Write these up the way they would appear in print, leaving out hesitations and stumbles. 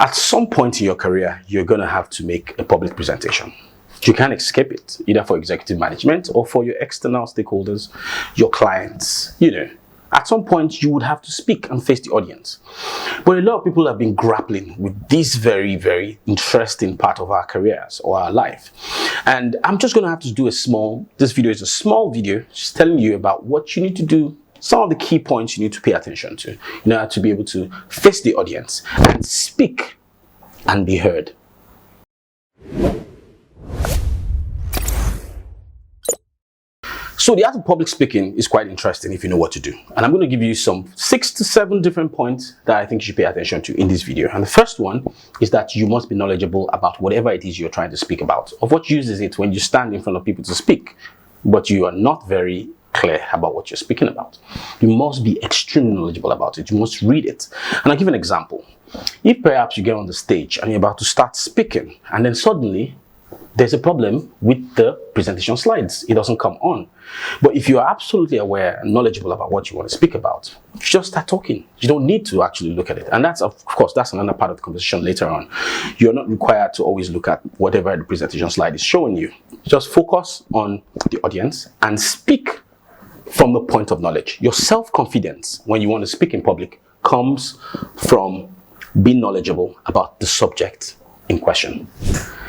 At some point in your career, you're going to have to make a public presentation. You can't escape it, either for executive management or for your external stakeholders, your clients. At some point, you would have to speak and face the audience. But a lot of people have been grappling with this very, very interesting part of our careers or our life. And I'm just going to have to do this video is a small video just telling you about what you need to do, some of the key points you need to pay attention to in order to be able to face the audience and speak and be heard. So the art of public speaking is quite interesting if you know what to do. And I'm going to give you some 6 to 7 different points that I think you should pay attention to in this video. And the first one is that you must be knowledgeable about whatever it is you're trying to speak about. Of what use is it when you stand in front of people to speak, but you are not very clear about what you're speaking about? You must be extremely knowledgeable about it. You must read it. And I'll give an example. If perhaps you get on the stage and you're about to start speaking, and then suddenly there's a problem with the presentation slides. It doesn't come on. But if you are absolutely aware and knowledgeable about what you want to speak about, just start talking. You don't need to actually look at it. And that's, of course, that's another part of the conversation later on. You're not required to always look at whatever the presentation slide is showing you. Just focus on the audience and speak from the point of knowledge. Your self-confidence when you want to speak in public comes from being knowledgeable about the subject in question.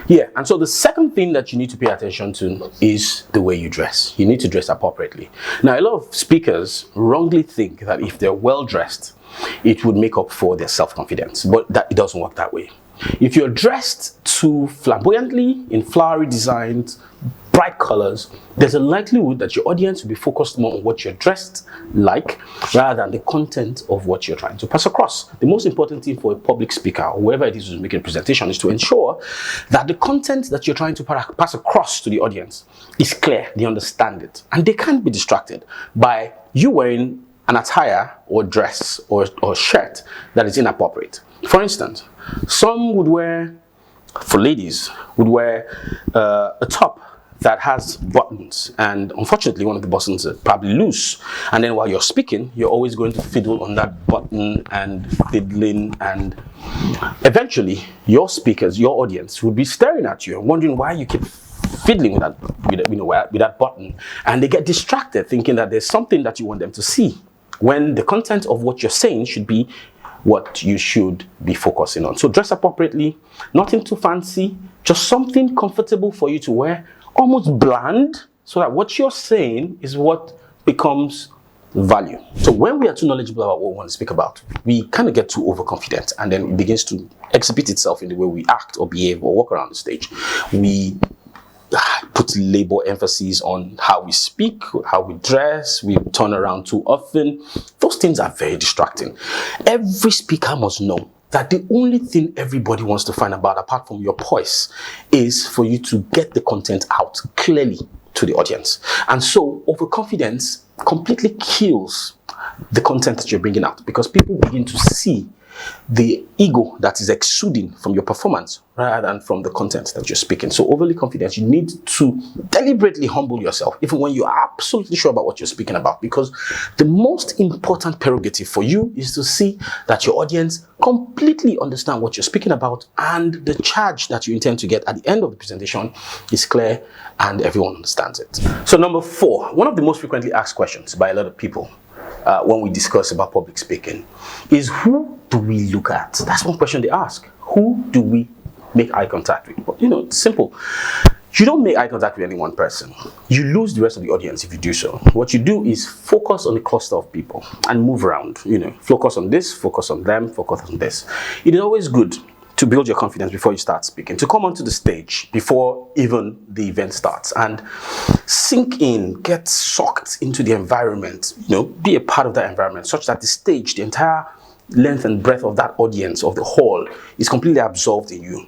Yeah, and so the second thing that you need to pay attention to is the way you dress. You need to dress appropriately. Now, a lot of speakers wrongly think that if they're well dressed, it would make up for their self-confidence, but it doesn't work that way. If you're dressed too flamboyantly in flowery designs, bright colors, there's a likelihood that your audience will be focused more on what you're dressed like rather than the content of what you're trying to pass across. The most important thing for a public speaker or whoever it is who's making a presentation is to ensure that the content that you're trying to pass across to the audience is clear, they understand it, and they can't be distracted by you wearing an attire or dress or shirt that is inappropriate. For instance, some would wear, for ladies, would wear a top that has buttons, and unfortunately one of the buttons is probably loose, and then while you're speaking you're always going to fiddle on that button and fiddling, and eventually your speakers, your audience would be staring at you and wondering why you keep fiddling with that button, and they get distracted thinking that there's something that you want them to see when the content of what you're saying should be what you should be focusing on. So dress appropriately, nothing too fancy, just something comfortable for you to wear, almost bland, so that what you're saying is what becomes value. So when we are too knowledgeable about what we want to speak about, we kind of get too overconfident, and then it begins to exhibit itself in the way we act or behave or walk around the stage. We put labor emphasis on how we speak, how we dress, we turn around too often. Those things are very distracting. Every speaker must know that the only thing everybody wants to find about, apart from your voice, is for you to get the content out clearly to the audience. And so overconfidence completely kills the content that you're bringing out, because people begin to see the ego that is exuding from your performance rather than from the content that you're speaking. So overly confident, you need to deliberately humble yourself even when you are absolutely sure about what you're speaking about, because the most important prerogative for you is to see that your audience completely understand what you're speaking about, and the charge that you intend to get at the end of the presentation is clear and everyone understands it. So number 4, one of the most frequently asked questions by a lot of people when we discuss about public speaking is, who do we look at? That's one question they ask. Who do we make eye contact with? But, it's simple. You don't make eye contact with any one person. You lose the rest of the audience if you do so. What you do is focus on a cluster of people and move around. Focus on this, focus on them, focus on this. It is always good to build your confidence before you start speaking, to come onto the stage before even the event starts and sink in, get sucked into the environment, be a part of that environment such that the stage, the entire length and breadth of that audience, of the hall, is completely absorbed in you.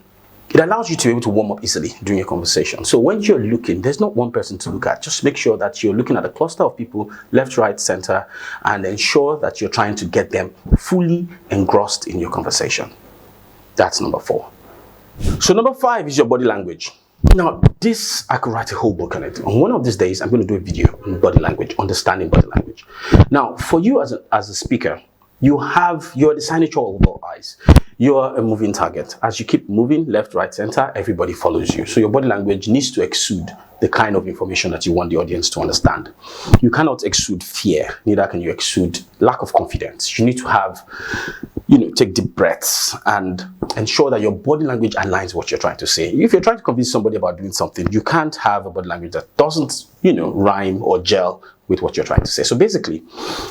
It allows you to be able to warm up easily during your conversation. So when you're looking, there's not one person to look at. Just make sure that you're looking at a cluster of people, left, right, center, and ensure that you're trying to get them fully engrossed in your conversation. That's number 4. So number 5 is your body language. Now, this, I could write a whole book on it. On one of these days, I'm going to do a video on body language, understanding body language. Now, for you as a speaker, You're the signature of all eyes. You're a moving target. As you keep moving left, right, center, everybody follows you. So your body language needs to exude the kind of information that you want the audience to understand. You cannot exude fear, neither can you exude lack of confidence. You need to have, take deep breaths and ensure that your body language aligns what you're trying to say. If you're trying to convince somebody about doing something, you can't have a body language that doesn't, rhyme or gel with what you're trying to say. So basically,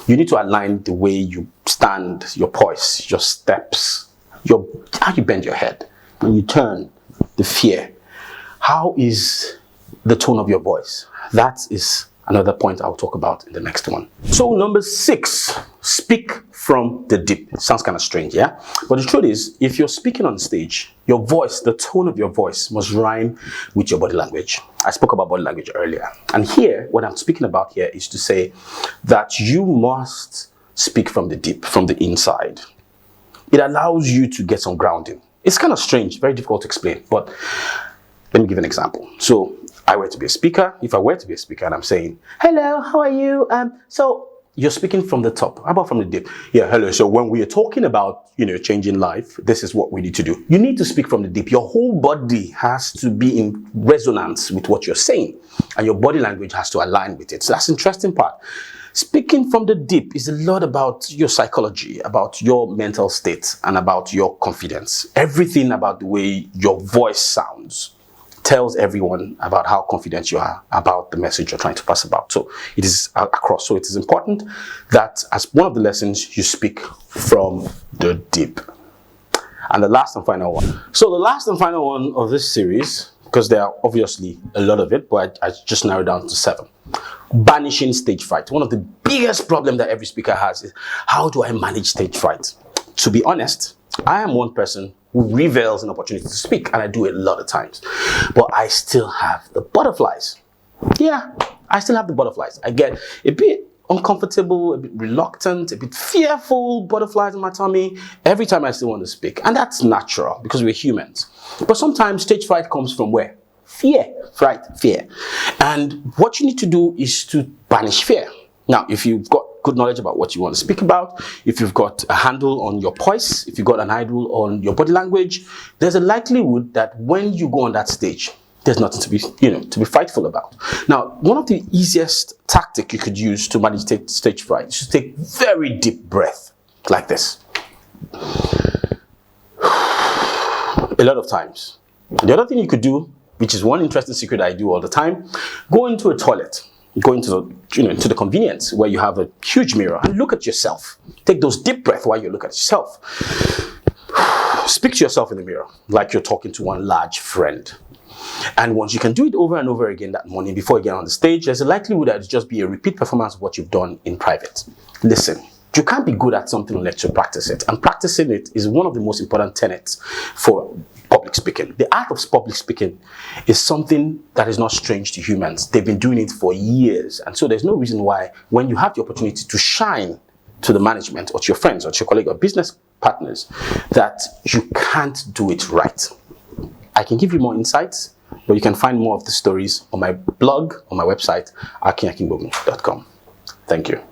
you need to align the way you stand, your poise, your steps, how you bend your head, when you turn, the fear. How is the tone of your voice? That is another point I'll talk about in the next one. So number 6, speak from the deep. It sounds kind of strange, yeah? But the truth is, if you're speaking on stage, your voice, the tone of your voice must rhyme with your body language. I spoke about body language earlier. And here, what I'm speaking about here is to say that you must speak from the deep, from the inside. It allows you to get some grounding. It's kind of strange, very difficult to explain, but let me give an example. So if I were to be a speaker and I'm saying, hello, how are you? So you're speaking from the top. How about from the deep? Yeah, hello. So when we are talking about, changing life, this is what we need to do. You need to speak from the deep. Your whole body has to be in resonance with what you're saying, and your body language has to align with it. So that's the interesting part. Speaking from the deep is a lot about your psychology, about your mental state, and about your confidence. Everything about the way your voice sounds tells everyone about how confident you are about the message you're trying to pass about. So it is across. So it is important that as one of the lessons, you speak from the deep. And the last and final one. So the last and final one of this series, because there are obviously a lot of it, but I just narrowed down to 7. Banishing stage fright. One of the biggest problems that every speaker has is, how do I manage stage fright? To be honest, I am one person who revels an opportunity to speak, and I do it a lot of times. But I still have the butterflies. Yeah, I still have the butterflies. I get a bit uncomfortable, a bit reluctant, a bit fearful, butterflies in my tummy every time I still want to speak. And that's natural because we're humans. But sometimes stage fright comes from where? Fear, right? Fear. And what you need to do is to banish fear. Now, if you've got good knowledge about what you want to speak about, if you've got a handle on your voice, if you've got an handle on your body language, there's a likelihood that when you go on that stage, there's nothing to be, to be frightful about. Now, one of the easiest tactics you could use to manage stage fright is to take very deep breath, like this. A lot of times. The other thing you could do, which is one interesting secret I do all the time, go into a toilet. Go into the, into the convenience where you have a huge mirror and look at yourself. Take those deep breaths while you look at yourself. Speak to yourself in the mirror like you're talking to one large friend. And once you can do it over and over again that morning before you get on the stage, there's a likelihood that it'll just be a repeat performance of what you've done in private. Listen, you can't be good at something unless you practice it. And practicing it is one of the most important tenets for public speaking. The art of public speaking is something that is not strange to humans. They've been doing it for years. And so there's no reason why, when you have the opportunity to shine to the management or to your friends or to your colleague or business partners, that you can't do it right. I can give you more insights, but you can find more of the stories on my blog, on my website, akinyakingbogum.com. Thank you.